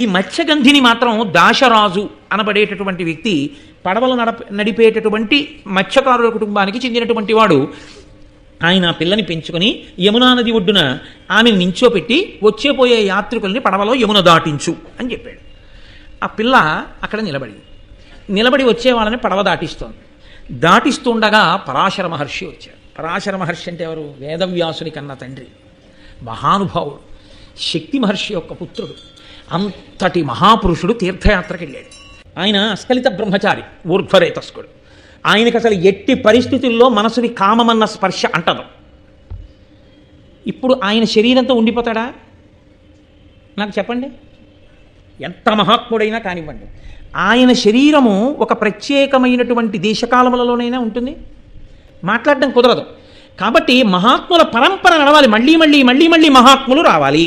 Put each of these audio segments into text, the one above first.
ఈ మత్స్యగంధిని మాత్రం దాశరాజు అనబడేటటువంటి వ్యక్తి పడవలు నడిపేటటువంటి మత్స్యకారుల కుటుంబానికి చెందినటువంటి వాడు. ఆయన పిల్లని పెంచుకొని యమునా నది ఒడ్డున ఆమెను నించోపెట్టి వచ్చేపోయే యాత్రికుల్ని పడవలో యమున దాటించు అని చెప్పాడు. ఆ పిల్ల అక్కడ నిలబడి వచ్చే వాళ్ళని పడవ దాటిస్తోంది. దాటిస్తుండగా పరాశర మహర్షి వచ్చాడు. పరాశర మహర్షి అంటే ఎవరు? వేదవ్యాసుని కన్న తండ్రి, మహానుభావుడు, శక్తి మహర్షి యొక్క పుత్రుడు. అంతటి మహాపురుషుడు తీర్థయాత్రకి వెళ్ళాడు. ఆయన అస్కలిత బ్రహ్మచారి, ఊర్ధ్వరేతస్కుడు. ఆయనకి అసలు ఎట్టి పరిస్థితుల్లో మనసుని కామమన్న స్పర్శ అంటదు. ఇప్పుడు ఆయన శరీరంతో ఉండిపోతాడా? నాకు చెప్పండి. ఎంత మహాత్ముడైనా కానివ్వండి, ఆయన శరీరము ఒక ప్రత్యేకమైనటువంటి దేశకాలములలోనైనా ఉంటుంది, మాట్లాడడం కుదరదు. కాబట్టి మహాత్ముల పరంపర నడవాలి, మళ్ళీ మళ్ళీ మళ్ళీ మళ్ళీ మహాత్ములు రావాలి.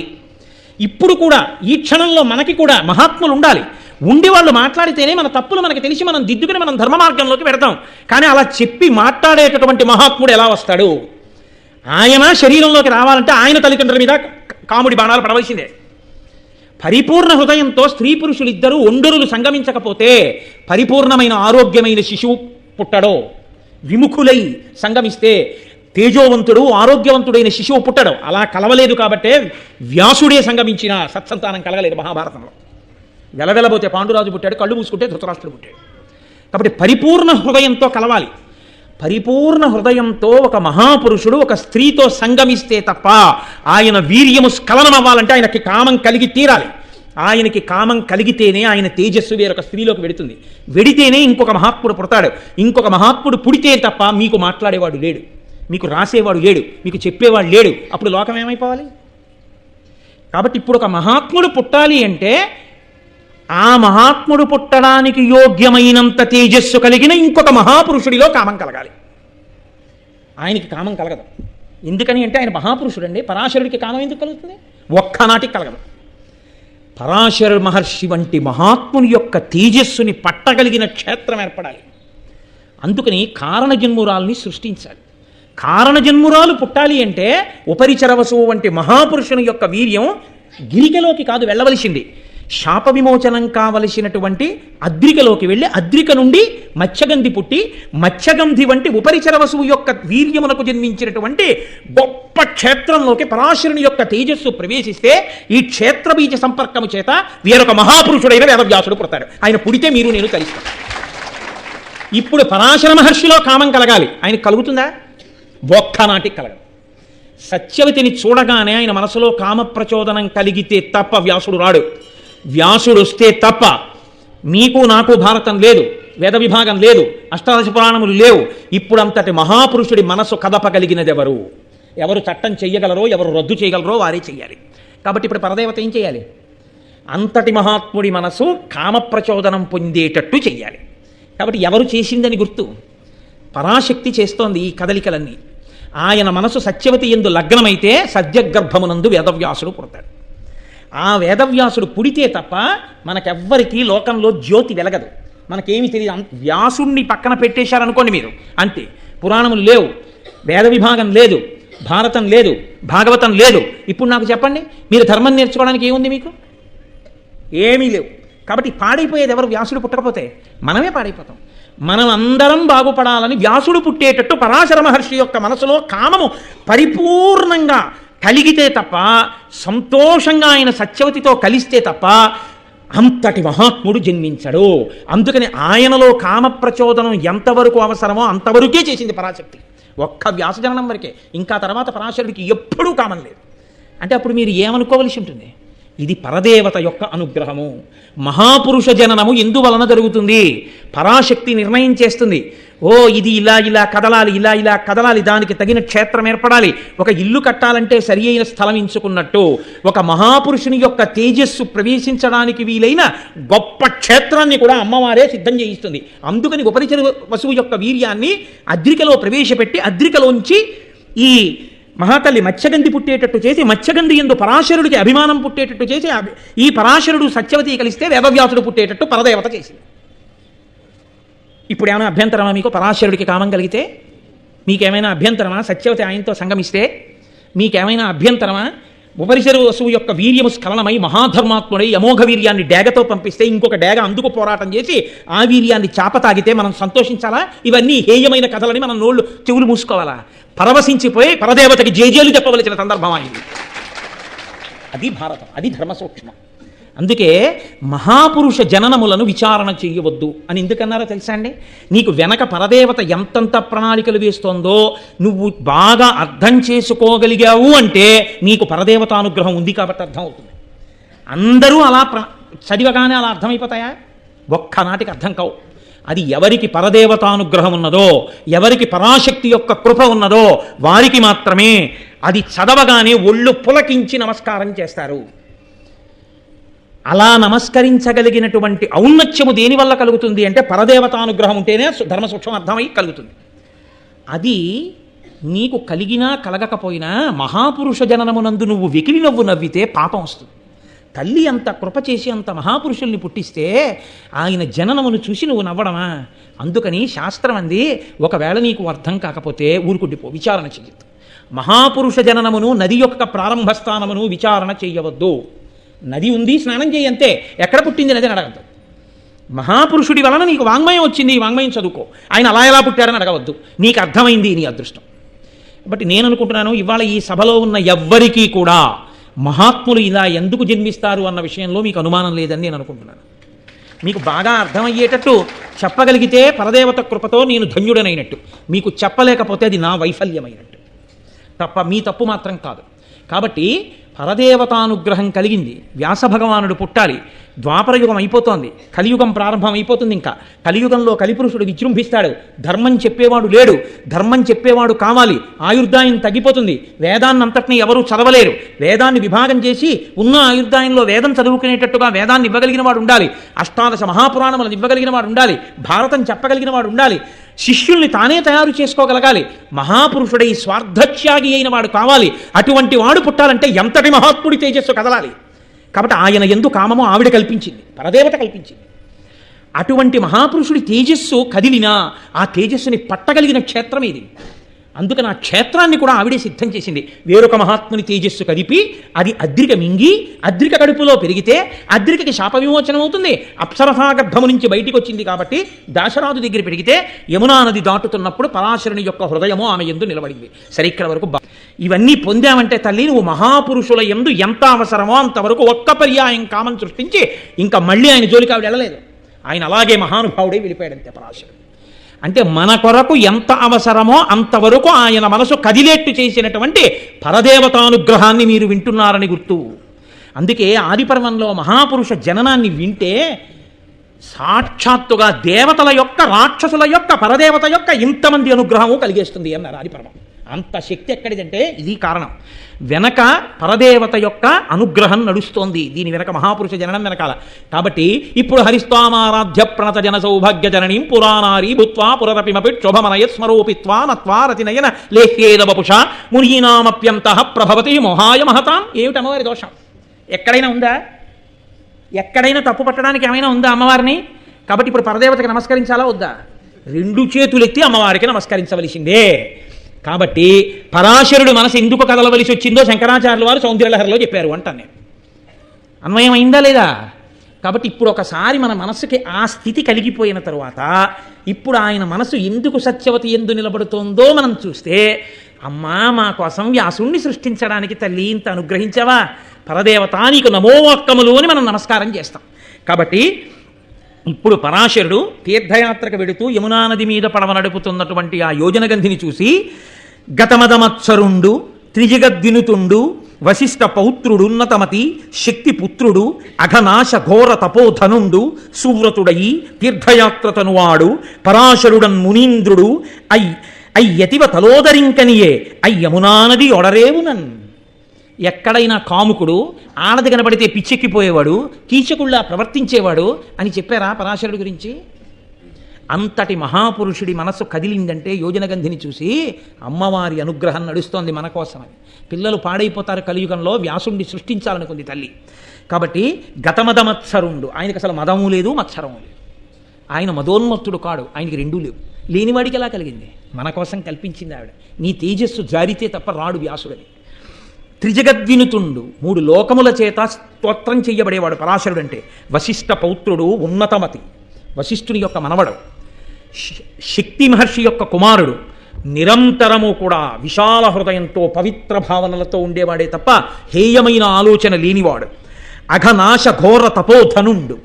ఇప్పుడు కూడా ఈ క్షణంలో మనకి కూడా మహాత్ములు ఉండాలి. ఉండి వాళ్ళు మాట్లాడితేనే మన తప్పులు మనకి తెలిసి మనం దిద్దుకుని మనం ధర్మ మార్గంలోకి పెడతాం. కానీ అలా చెప్పి మాట్లాడేటటువంటి మహాత్ముడు ఎలా వస్తాడు? ఆయన శరీరంలోకి రావాలంటే ఆయన తల్లిదండ్రుల మీద కాముడి బాణాలు పడవలసిందే. పరిపూర్ణ హృదయంతో స్త్రీ పురుషులిద్దరూ ఒండరులు సంగమించకపోతే పరిపూర్ణమైన ఆరోగ్యమైన శిశువు పుట్టడో. విముఖులై సంగమిస్తే తేజోవంతుడు ఆరోగ్యవంతుడైన శిశువు పుట్టడం. అలా కలవలేదు కాబట్టే వ్యాసుడే సంగమించిన సత్సంతానం కలగలేదు మహాభారతంలో. వెలవెలబోతే పాండురాజు పుట్టాడు, కళ్ళు మూసుకుంటే ధృతరాష్ట్రుడు పుట్టాడు. కాబట్టి పరిపూర్ణ హృదయంతో కలవాలి. పరిపూర్ణ హృదయంతో ఒక మహాపురుషుడు ఒక స్త్రీతో సంగమిస్తే తప్ప ఆయన వీర్యము స్ఖలనం అవ్వాలంటే ఆయనకి కామం కలిగి తీరాలి. ఆయనకి కామం కలిగితేనే ఆయన తేజస్సు వేరొక స్త్రీలోకి వెడుతుంది. వెడితేనే ఇంకొక మహాత్ముడు పుడతాడు. ఇంకొక మహాత్ముడు పుడితే తప్ప మీకు మాట్లాడేవాడు లేడు, మీకు రాసేవాడు లేడు, మీకు చెప్పేవాడు లేడు. అప్పుడు లోకం ఏమైపోవాలి? కాబట్టి ఇప్పుడు ఒక మహాత్ముడు పుట్టాలి అంటే ఆ మహాత్ముడు పుట్టడానికి యోగ్యమైనంత తేజస్సు కలిగిన ఇంకొక మహాపురుషుడిలో కామం కలగాలి. ఆయనకి కామం కలగదు. ఎందుకని అంటే ఆయన మహాపురుషుడు అండి. పరాశరుడికి కామం ఎందుకు కలుగుతుంది? ఒక్కనాటికి కలగదు. పరాశర మహర్షి వంటి మహాత్ముని యొక్క తేజస్సుని పట్టగలిగిన క్షేత్రం ఏర్పడాలి. అందుకని కారణజన్మురాల్ని సృష్టించాలి. కారణజన్మురాలు పుట్టాలి అంటే ఉపరిచరవసువు వంటి మహాపురుషుని యొక్క వీర్యం గిరికలోకి కాదు వెళ్ళవలసింది, శాప విమోచనం కావలసినటువంటి అద్రికలోకి వెళ్ళి అద్రిక నుండి మత్స్యగంధి పుట్టి మత్స్యగంధి వంటి ఉపరిచరవసువు యొక్క వీర్యమునకు జన్మించినటువంటి గొప్ప క్షేత్రంలోకి పరాశరుని యొక్క తేజస్సు ప్రవేశిస్తే ఈ క్షేత్ర బీజ సంపర్కము చేత వేరొక మహాపురుషుడైన వేదవ్యాసుడు పుడతాడు. ఆయన పుడితే మీరు నేను తరిస్తాం. ఇప్పుడు పరాశర మహర్షిలో కామం కలగాలి. ఆయన కలుగుతుందా? ఒక్కనాటికి కలగదు. సత్యవతిని చూడగానే ఆయన మనసులో కామ ప్రచోదనం కలిగితే తప్ప వ్యాసుడు రాడు. వ్యాసుడు వస్తే తప్ప మీకు నాకు భారతం లేదు, వేద విభాగం లేదు, అష్టాదశ పురాణములు లేవు. ఇప్పుడు అంతటి మహాపురుషుడి మనసు కదపగలిగినది ఎవరు? ఎవరు చట్టం చెయ్యగలరో, ఎవరు రద్దు చేయగలరో వారే చెయ్యాలి. కాబట్టి ఇప్పుడు పరదేవత ఏం చేయాలి? అంతటి మహాత్ముడి మనసు కామ ప్రచోదనం పొందేటట్టు చెయ్యాలి. కాబట్టి ఎవరు చేసిందని గుర్తు? పరాశక్తి చేస్తోంది ఈ కదలికలన్నీ. ఆయన మనసు సత్యవతి యందు లగ్నమైతే సద్యగర్భమునందు వేదవ్యాసుడు పుడతాడు. ఆ వేదవ్యాసుడు పుడితే తప్ప మనకెవ్వరికీ లోకంలో జ్యోతి వెలగదు, మనకేమీ తెలియదు. వ్యాసుణ్ణి పక్కన పెట్టేశారనుకోండి మీరు, అంతే. పురాణములు లేవు, వేద విభాగం లేదు, భారతం లేదు, భాగవతం లేదు. ఇప్పుడు నాకు చెప్పండి, మీరు ధర్మం నేర్చుకోవడానికి ఏముంది? మీకు ఏమీ లేవు. కాబట్టి పాడైపోయేది ఎవరు? వ్యాసుడు పుట్టకపోతే మనమే పాడైపోతాం. మనం అందరం బాగుపడాలని వ్యాసుడు పుట్టేటట్టు పరాశర మహర్షి యొక్క మనసులో కామము పరిపూర్ణంగా కలిగితే తప్ప, సంతోషంగా ఆయన సత్యవతితో కలిస్తే తప్ప అంతటి మహాత్ముడు జన్మించడు. అందుకని ఆయనలో కామ ప్రచోదనం ఎంతవరకు అవసరమో అంతవరకే చేసింది పరాశక్తి. ఒక్క వ్యాసజననం వరకే. ఇంకా తర్వాత పరాశరుడికి ఎప్పుడూ కామం లేదు. అంటే అప్పుడు మీరు ఏమనుకోవలసి ఉంటుంది? ఇది పరదేవత యొక్క అనుగ్రహము. మహాపురుష జననము ఎందువలన జరుగుతుంది? పరాశక్తి నిర్ణయం చేస్తుంది. ఓ ఇది ఇలా ఇలా కదలాలి, ఇలా ఇలా కదలాలి, దానికి తగిన క్షేత్రం ఏర్పడాలి. ఒక ఇల్లు కట్టాలంటే సరి అయిన స్థలం ఎంచుకున్నట్టు ఒక మహాపురుషుని యొక్క తేజస్సు ప్రవేశించడానికి వీలైన గొప్ప క్షేత్రాన్ని కూడా అమ్మవారే సిద్ధం చేయిస్తుంది. అందుకని ఉపరిచర వసువు యొక్క వీర్యాన్ని అద్రికలో ప్రవేశపెట్టి అద్రికలోంచి ఈ మహాతల్లి మత్స్యగంధి పుట్టేటట్టు చేసి మత్స్యగంధి యందు పరాశరుడికి అభిమానం పుట్టేటట్టు చేసి ఈ పరాశరుడు సత్యవతి కలిస్తే వేదవ్యాసుడు పుట్టేటట్టు పరదేవత చేసింది. ఇప్పుడు ఏమైనా అభ్యంతరమా మీకు? పరాశరుడికి కామం కలిగితే మీకేమైనా అభ్యంతరమా? సత్యవతి ఆయనతో సంగమిస్తే మీకేమైనా అభ్యంతరమా? ఉపరిశరు వసువు యొక్క వీర్యము స్ఖలనమై మహాధర్మాత్ముడై అమోఘ వీర్యాన్ని డేగతో పంపిస్తే ఇంకొక డేగ అందుకు పోరాటం చేసి ఆ వీర్యాన్ని చాప తాగితే మనం సంతోషించాలా? ఇవన్నీ హేయమైన కథలని మనం నోళ్ళు చెవులు మూసుకోవాలా? పరవశించిపోయి పరదేవతకి జేజేలు చెప్పవలసిన సందర్భం అయింది. అది భారతం, అది ధర్మ సూక్ష్మం. అందుకే మహాపురుష జననములను విచారణ చేయవద్దు అని ఎందుకన్నారో తెలుసా అండి? నీకు వెనక పరదేవత ఎంతంత ప్రణాళికలు వేస్తోందో నువ్వు బాగా అర్థం చేసుకోగలిగావు అంటే నీకు పరదేవతానుగ్రహం ఉంది కాబట్టి అర్థం అవుతుంది. అందరూ అలా చదివగానే అలా అర్థమైపోతాయా? ఒక్కనాటికి అర్థం కావు. అది ఎవరికి పరదేవతానుగ్రహం ఉన్నదో, ఎవరికి పరాశక్తి యొక్క కృప ఉన్నదో వారికి మాత్రమే అది చదవగానే ఒళ్ళు పులకించి నమస్కారం చేస్తారు. అలా నమస్కరించగలిగినటువంటి ఔన్నత్యము దేనివల్ల కలుగుతుంది అంటే పరదేవతానుగ్రహం ఉంటేనే ధర్మ సూక్ష్మం అర్థమై కలుగుతుంది. అది నీకు కలిగినా కలగకపోయినా మహాపురుష జననమునందు నువ్వు వెకిలి నవ్వు నవ్వితే పాపం వస్తుంది. తల్లి అంత కృప చేసి అంత మహాపురుషుల్ని పుట్టిస్తే ఆయన జననమును చూసి నువ్వు నవ్వడమా? అందుకని శాస్త్రం అంది, ఒకవేళ నీకు అర్థం కాకపోతే ఊరుకుండిపో, విచారణ చెయ్యొద్దు. మహాపురుష జననమును నది యొక్క ప్రారంభ స్థానమును విచారణ చెయ్యవద్దు. నది ఉంది, స్నానం చేయి అంతే. ఎక్కడ పుట్టింది నది అని అడగద్దు. మహాపురుషుడి వలన నీకు వాంగ్మయం వచ్చింది, వాంగ్మయం చదువుకో. ఆయన అలా ఎలా పుట్టారని అడగవద్దు. నీకు అర్థమైంది నీ అదృష్టం. కాబట్టి నేను అనుకుంటున్నాను, ఇవాళ ఈ సభలో ఉన్న ఎవ్వరికీ కూడా మహాత్ములు ఇలా ఎందుకు జన్మిస్తారు అన్న విషయంలో మీకు అనుమానం లేదని నేను అనుకుంటున్నాను. మీకు బాగా అర్థమయ్యేటట్టు చెప్పగలిగితే పరదేవత కృపతో నేను ధన్యుడనైనట్టు, మీకు చెప్పలేకపోతే అది నా వైఫల్యమైనట్టు తప్ప మీ తప్పు మాత్రం కాదు. కాబట్టి పరదేవతానుగ్రహం కలిగింది. వ్యాస భగవానుడు పుట్టాలి. ద్వాపరయుగం అయిపోతోంది, కలియుగం ప్రారంభం అయిపోతుంది. ఇంకా కలియుగంలో కలిపురుషుడు విజృంభిస్తాడు. ధర్మం చెప్పేవాడు లేడు, ధర్మం చెప్పేవాడు కావాలి. ఆయుర్దాయం తగ్గిపోతుంది. వేదాన్నంతటినీ ఎవరూ చదవలేరు. వేదాన్ని విభాగం చేసి ఉన్న ఆయుర్దాయంలో వేదం చదువుకునేటట్టుగా వేదాన్ని ఇవ్వగలిగిన వాడు ఉండాలి. అష్టాదశ మహాపురాణములను ఇవ్వగలిగిన వాడు ఉండాలి. భారతం చెప్పగలిగిన వాడు ఉండాలి. శిష్యుల్ని తానే తయారు చేసుకోగలగాలి. మహాపురుషుడై స్వార్థత్యాగి అయిన వాడు కావాలి. అటువంటి వాడు పుట్టాలంటే ఎంతటి మహాత్ముడి తేజస్సు కదలాలి. కాబట్టి ఆయన ఎందు కామమో ఆవిడ కల్పించింది, పరదేవత కల్పించింది. అటువంటి మహాపురుషుడి తేజస్సు కదిలినా ఆ తేజస్సుని పట్టగలిగిన క్షేత్రం ఇది. అందుకని ఆ క్షేత్రాన్ని కూడా ఆవిడే సిద్ధం చేసింది. వేరొక మహాత్ముని తేజస్సు కదిపి అది అద్రిక మింగి అద్రిక కడుపులో పెరిగితే అద్రికకి శాప విమోచనం అవుతుంది. అప్సరసా గర్భము నుంచి బయటికి వచ్చింది కాబట్టి దాశరాజు దగ్గర పెరిగితే యమునా నది దాటుతున్నప్పుడు పరాశరుని యొక్క హృదయము ఆమె యందు నిలబడింది. సరే, ఇక్కడ వరకు ఇవన్నీ పొందామంటే తల్లి నువ్వు మహాపురుషుల యందు ఎంత అవసరమో అంతవరకు ఒక్క పర్యాయం కామం సృష్టించి ఇంకా మళ్ళీ ఆయన జోలికి ఆవిడ వెళ్ళలేదు. ఆయన అలాగే మహానుభావుడే వెళ్ళిపోయాడంతే పరాశరుడు. అంటే మన కొరకు ఎంత అవసరమో అంతవరకు ఆయన మనసు కదిలేట్టు చేసినటువంటి పరదేవతానుగ్రహాన్ని మీరు వింటున్నారని గుర్తు. అందుకే ఆదిపర్వంలో మహాపురుష జననాన్ని వింటే సాక్షాత్తుగా దేవతల యొక్క, రాక్షసుల యొక్క, పరదేవత యొక్క ఇంతమంది అనుగ్రహము కలిగేస్తుంది అన్నారు ఆదిపర్వం. అంత శక్తి ఎక్కడిదంటే ఇది కారణం. వెనక పరదేవత యొక్క అనుగ్రహం నడుస్తోంది దీని వెనక, మహాపురుష జననం వెనకాల. కాబట్టి ఇప్పుడు హరిస్వామారాధ్య ప్రణత జన సౌభాగ్య జననీం పురాణారీ భూత్వా పురరపిమపి క్షోభమనయ స్మరూపిత్వా నత్వా రతినయన లేహ్యేద వపుష మునీనామప్యంతః ప్రభవతి మోహాయ మహతాం. ఏమిటి అమ్మవారి దోషం? ఎక్కడైనా ఉందా? ఎక్కడైనా తప్పు పట్టడానికి ఏమైనా ఉందా అమ్మవారిని? కాబట్టి ఇప్పుడు పరదేవతకి నమస్కరించాలా వద్దా? రెండు చేతులెత్తి అమ్మవారికి నమస్కరించవలసిందే. కాబట్టి పరాశరుడు మనసు ఎందుకు కదలవలసి వచ్చిందో శంకరాచార్యుల వారు సౌందర్యలహరిలో చెప్పారు అంటాను నేను. అన్వయం అయిందా లేదా? కాబట్టి ఇప్పుడు ఒకసారి మన మనస్సుకి ఆ స్థితి కలిగిపోయిన తరువాత ఇప్పుడు ఆయన మనసు ఎందుకు సత్యవతి ఎందు నిలబడుతోందో మనం చూస్తే, అమ్మా మా కోసం వ్యాసుణ్ణి సృష్టించడానికి తల్లి ఇంత అనుగ్రహించావా, పరదేవత నీకు నమోవాక్కములు అని మనం నమస్కారం చేస్తాం. కాబట్టి ఇప్పుడు పరాశరుడు తీర్థయాత్రకు వెడుతూ యమునా నది మీద పడవ నడుపుతున్నటువంటి ఆ యోజనగంధిని చూసి గతమదమత్సరుండు త్రిజగద్వినుతుండు వశిష్ఠ పౌత్రుడున్నతమతి శక్తిపుత్రుడు అఘనాశ ఘోర తపోధనుండు సువ్రతుడయి తీర్థయాత్రతనువాడు పరాశరుడన్ మునీంద్రుడు అయ్యతివ తలోదరింకనియే అయ్యమునానది ఒడరేవునన్. ఎక్కడైనా కాముకుడు ఆడది కనబడితే పిచ్చెక్కిపోయేవాడు, కీచకుళ్ళా ప్రవర్తించేవాడు అని చెప్పారా పరాశరుడి గురించి? అంతటి మహాపురుషుడి మనస్సు కదిలిందంటే యోజనగంధిని చూసి అమ్మవారి అనుగ్రహం నడుస్తోంది మన కోసమని. పిల్లలు పాడైపోతారు కలియుగంలో, వ్యాసుడిని సృష్టించాలనుకుంది తల్లి. కాబట్టి గతమదమత్సరుండు, ఆయనకి అసలు మదము లేదు మత్సరము లేదు. ఆయన మదోన్మత్తుడు కాడు, ఆయనకి రెండూ లేవు. లేనివాడికి ఎలా కలిగింది? మన కోసం కల్పించింది ఆవిడ. నీ తేజస్సు జారితే తప్ప రాడు వ్యాసుడని. త్రిజగద్వినుతుండు, 3 లోకముల చేత స్తోత్రం చెయ్యబడేవాడు పరాశరుడు అంటే. వశిష్ఠ పౌత్రుడు, ఉన్నతమతి, వశిష్ఠుని యొక్క మనవడు, శక్తి మహర్షి యొక్క కుమారుడు, నిరంతరము కూడా విశాల హృదయంతో పవిత్ర భావనలతో ఉండేవాడే తప్ప హేయమైన ఆలోచన లేనివాడు. అఘనాశ ఘోర తపోధనుండు,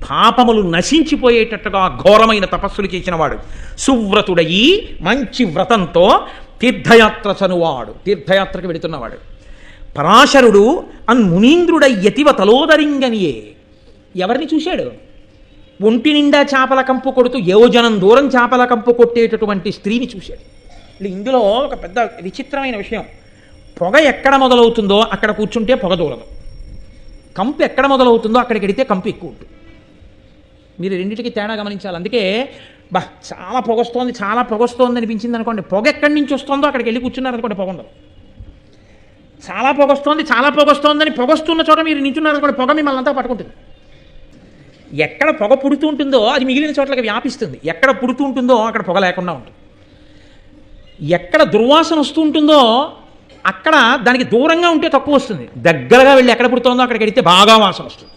పాపములు నశించిపోయేటట్టుగా ఘోరమైన తపస్సులు చేసినవాడు. సువ్రతుడయి మంచి వ్రతంతో తీర్థయాత్ర చనువాడు, తీర్థయాత్రకు వెడుతున్నవాడు. పరాశరుడు మునీంద్రుడై యతివ తలోదరింగనియే, ఎవరిని చూశాడు? ఒంటి నిండా చేపల కంపు కొడుతూ యోజనం దూరం చేపల కంపు కొట్టేటటువంటి స్త్రీని చూశాడు. ఇందులో ఒక పెద్ద విచిత్రమైన విషయం, పొగ ఎక్కడ మొదలవుతుందో అక్కడ కూర్చుంటే పొగ దూరదు, కంపు ఎక్కడ మొదలవుతుందో అక్కడికి వెడితే కంపు ఎక్కువ ఉంటుంది. మీరు రెండింటికి తేడా గమనించాలి. అందుకే చాలా పొగొస్తోంది అనిపించింది అనుకోండి, పొగ ఎక్కడి నుంచి వస్తుందో అక్కడికి వెళ్ళి కూర్చున్నారు అనుకోండి, పొగ ఉండదు. చాలా పొగొస్తోందని పొగొస్తున్న చోట మీరు నించున్నారు అనుకోండి, పొగ మిమ్మల్ని అంతా పట్టుకుంటుంది. ఎక్కడ పొగ పుడుతూ ఉంటుందో అది మిగిలిన చోట్లకి వ్యాపిస్తుంది, ఎక్కడ పుడుతూ ఉంటుందో అక్కడ పొగ లేకుండా ఉంటుంది. ఎక్కడ దుర్వాసన వస్తూ ఉంటుందో అక్కడ దానికి దూరంగా ఉంటే తక్కువ వస్తుంది, దగ్గరగా వెళ్ళి ఎక్కడ పుడుతుందో అక్కడికి వెళితే బాగా వాసన వస్తుంది.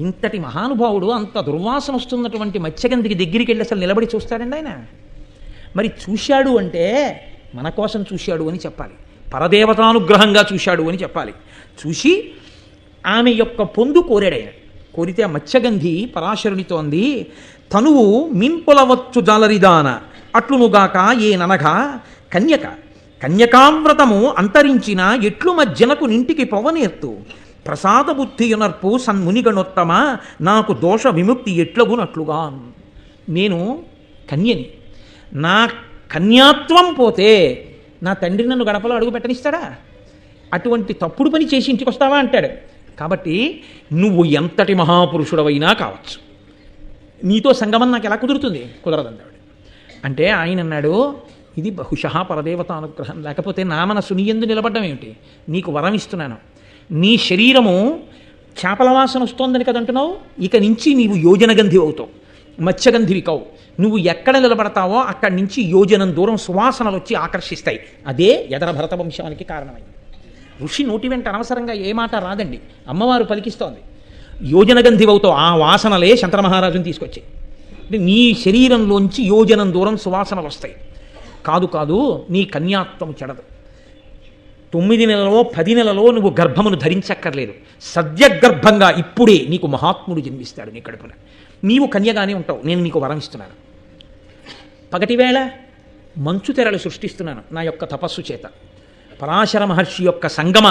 ఇంతటి మహానుభావుడు అంత దుర్వాసన వస్తున్నటువంటి మత్స్యగంధికి దగ్గరికి వెళ్ళి అసలు నిలబడి చూస్తాడండి ఆయన. మరి చూశాడు అంటే మన కోసం చూశాడు అని చెప్పాలి, పరదేవతానుగ్రహంగా చూశాడు అని చెప్పాలి. చూసి ఆమె యొక్క పొందు కోరాడు ఆయన. కోరితే ఆ మత్స్యగంధి పరాశరునితో అంది, తనువు మింపులవచ్చు జాలరిదాన అట్లునుగాక ఏ ననగా కన్యక, కన్యకావ్రతము అంతరించిన ఎట్లు మజ్జనకు నింటికి పవనేర్తు, ప్రసాద బుద్ధియునర్పు సన్మునిగణోత్తమ నాకు దోష విముక్తి ఎట్లగునట్లుగా. నేను కన్యని, నా కన్యాత్వం పోతే నా తండ్రి నన్ను గడపలో అడుగు పెట్టనిస్తాడా? అటువంటి తప్పుడు పని చేసి ఇంటికి వస్తావా అంటాడు. కాబట్టి నువ్వు ఎంతటి మహాపురుషుడవైనా కావచ్చు, నీతో సంగమం నాకు ఎలా కుదురుతుంది? కుదరదంటాడు. అంటే ఆయన అన్నాడు, ఇది బహుశః పరదేవత అనుగ్రహం, లేకపోతే నా మనసు నీ యందు నిలబడ్డం ఏమిటి? నీకు వరం ఇస్తున్నాను, నీ శరీరము చేపల వాసన వస్తోందని కదంటున్నావు, ఇక నుంచి నీవు యోజనగంధి అవుతావు, మత్స్యగంధివి కావు. నువ్వు ఎక్కడ నిలబడతావో అక్కడి నుంచి యోజనం దూరం సువాసనలు వచ్చి ఆకర్షిస్తాయి. అదే యదర భరత వంశానికి కారణమైంది. ఋషి నోటి వెంట అనవసరంగా ఏ మాట రాదండి, అమ్మవారు పలికిస్తోంది. యోజనగంధివి అవుతావు, ఆ వాసనలే శంకరమహారాజుని తీసుకొచ్చాయి. అంటే నీ శరీరంలోంచి యోజనం దూరం సువాసనలు వస్తాయి. కాదు నీ కన్యాత్వం చెడదు. 9 నెలలో 10 నెలలో నువ్వు గర్భమును ధరించక్కర్లేదు, సద్యగర్భంగా ఇప్పుడే నీకు మహాత్ముడు జన్మిస్తాడు నీ కడుపున. నీవు కన్యగానే ఉంటావు, నేను నీకు వరం ఇస్తున్నాను. పగటివేళ మంచు తెరలు సృష్టిస్తున్నాను నా యొక్క తపస్సు చేత. పరాశర మహర్షి యొక్క సంగమ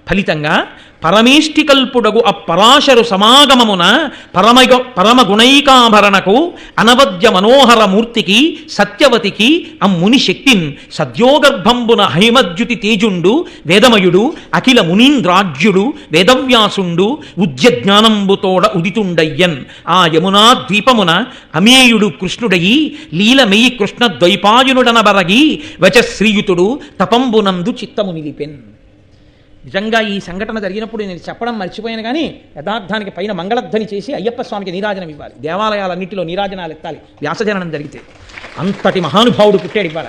ఫలితంగా పరమేష్టికల్పుడగు ఆ పరాశరు సమాగమమున పరమగుణైకాభరణకు అనవద్య మనోహర మూర్తికి సత్యవతికి ఆ ముని శక్తిన్ సద్యోగర్భంబున హైమద్యుతి తేజుండు వేదమయుడు అఖిల మునీంద్రాజ్యుడు వేదవ్యాసుండు ఉద్య జ్ఞానంబుతోడ ఉదితుండయ్యన్ ఆ యమునా ద్వీపమున అమేయుడు కృష్ణుడయి లీలమెయి కృష్ణ ద్వైపాయునుడనబరగి వచశ్రీయుతుడు తపంబునందు చిత్తము నిలిపెన్. నిజంగా ఈ సంఘటన జరిగినప్పుడు నేను చెప్పడం మర్చిపోయాను, కానీ యథార్థానికి పైన మంగళధ్వని చేసి అయ్యప్ప స్వామికి నీరాజనం ఇవ్వాలి, దేవాలయాలన్నింటిలో నీరాజనాలు ఎత్తాలి వ్యాసజననం జరిగితే. అంతటి మహానుభావుడు పుట్టాడు ఇవాళ.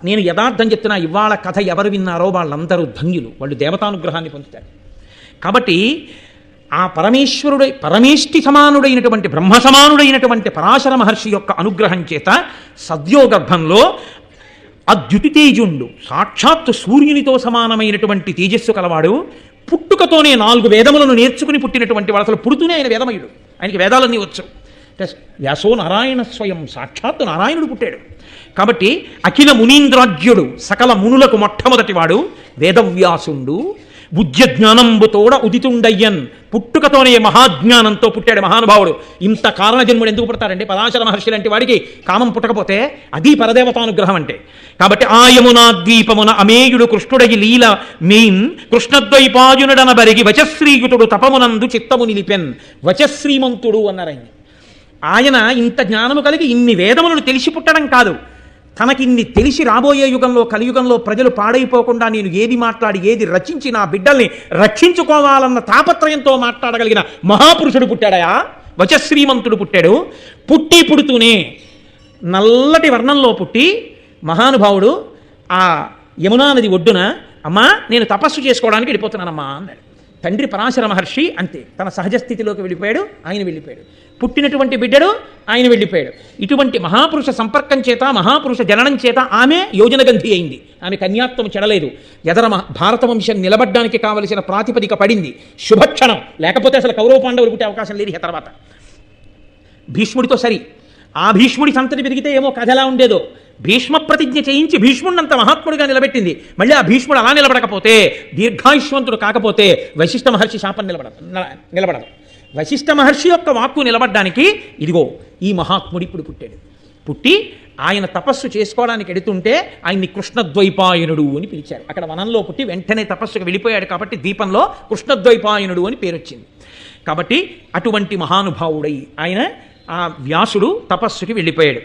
నేను యథార్థం చెప్తున్నా, ఇవాళ కథ ఎవరు విన్నారో వాళ్ళందరూ ధన్యులు, వాళ్ళు దేవతానుగ్రహాన్ని పొందుతారు. కాబట్టి ఆ పరమేష్టి సమానుడైనటువంటి బ్రహ్మ సమానుడైనటువంటి పరాశర మహర్షి యొక్క అనుగ్రహం చేత సద్యోగర్భంలో అద్యుతి తేజుండు, సాక్షాత్తు సూర్యునితో సమానమైనటువంటి తేజస్సు కలవాడు, పుట్టుకతోనే 4 వేదములను నేర్చుకుని పుట్టినటువంటి వాడు. అసలు పుడుతూనే ఆయన వేదమయుడు, ఆయనకి వేదాలన్నీ వచ్చు. వ్యాసో నారాయణ స్వయం, సాక్షాత్తు నారాయణుడు పుట్టాడు. కాబట్టి అఖిల మునీంద్రాజ్యుడు, సకల మునులకు మొట్టమొదటివాడు వేదవ్యాసుండు. బుద్ధ్య జ్ఞానంబుతోడ ఉదితుండయ్యన్, పుట్టుకతోనే మహాజ్ఞానంతో పుట్టాడు మహానుభావుడు. ఇంత కారణ జన్ముడు ఎందుకు పుడతారండి? పరాశర మహర్షి లాంటి వాడికి కామం పుట్టకపోతే అది పరదేవతానుగ్రహం అంటే. కాబట్టి ఆయమునా ద్వీపమున అమేయుడు కృష్ణుడగి లీల మెయిన్ కృష్ణద్వైపాయునుడన బరిగి వచశ్రీయుతుడు తపమునందు చిత్తము నిలిపెన్. వచశ్రీమంతుడు అన్నారు ఆయన. ఇంత జ్ఞానము కలిగి ఇన్ని వేదములను తెలిసి పుట్టడం కాదు, తనకిన్ని తెలిసి రాబోయే యుగంలో కలియుగంలో ప్రజలు పాడైపోకుండా నేను ఏది మాట్లాడి ఏది రచించి నా బిడ్డల్ని రక్షించుకోవాలన్న తాపత్రయంతో మాట్లాడగలిగిన మహాపురుషుడు పుట్టాడయా, వచశ్రీమంతుడు పుట్టాడు. పుడుతూనే నల్లటి వర్ణంలో పుట్టి మహానుభావుడు ఆ యమునా నది ఒడ్డున అమ్మా నేను తపస్సు చేసుకోవడానికి వెళ్ళిపోతున్నానమ్మా అన్నాడు. తండ్రి పరాశర మహర్షి అంతే, తన సహజ స్థితిలోకి వెళ్ళిపోయాడు, ఆయన వెళ్ళిపోయాడు. పుట్టినటువంటి బిడ్డడు ఆయన వెళ్ళిపోయాడు. ఇటువంటి మహాపురుష సంపర్కం చేత, మహాపురుష జననం చేత ఆమె యోజనగంధి అయింది. ఆమె కన్యాత్వం చెడలేదు. ఎదర భారత వంశం నిలబడ్డానికి కావలసిన ప్రాతిపదిక పడింది. శుభక్షణం, లేకపోతే అసలు కౌరవ పాండవులు పుట్టే అవకాశం లేదు. తర్వాత భీష్ముడితో సరి, ఆ భీష్ముడి సంతతి పెరిగితే ఏమో కథ ఎలా ఉండేదో. భీష్మ ప్రతిజ్ఞ చేయించి భీష్ముడినంత మహాత్ముడిగా నిలబెట్టింది. మళ్ళీ ఆ భీష్ముడు అలా నిలబడకపోతే, దీర్ఘాయుష్వంతుడు కాకపోతే వశిష్ఠ మహర్షి శాపం నిలబడదు. వశిష్ఠ మహర్షి యొక్క వాక్కు నిలబడ్డానికి ఇదిగో ఈ మహాత్ముడు ఇప్పుడు పుట్టాడు. పుట్టి ఆయన తపస్సు చేసుకోవడానికి ఎడుతుంటే ఆయన్ని కృష్ణద్వైపాయనుడు అని పిలిచారు. అక్కడ వనంలో పుట్టి వెంటనే తపస్సుకు వెళ్ళిపోయాడు కాబట్టి దీపంలో కృష్ణద్వైపాయనుడు అని పేరు వచ్చింది. కాబట్టి అటువంటి మహానుభావుడై ఆయన ఆ వ్యాసుడు తపస్సుకి వెళ్ళిపోయాడు.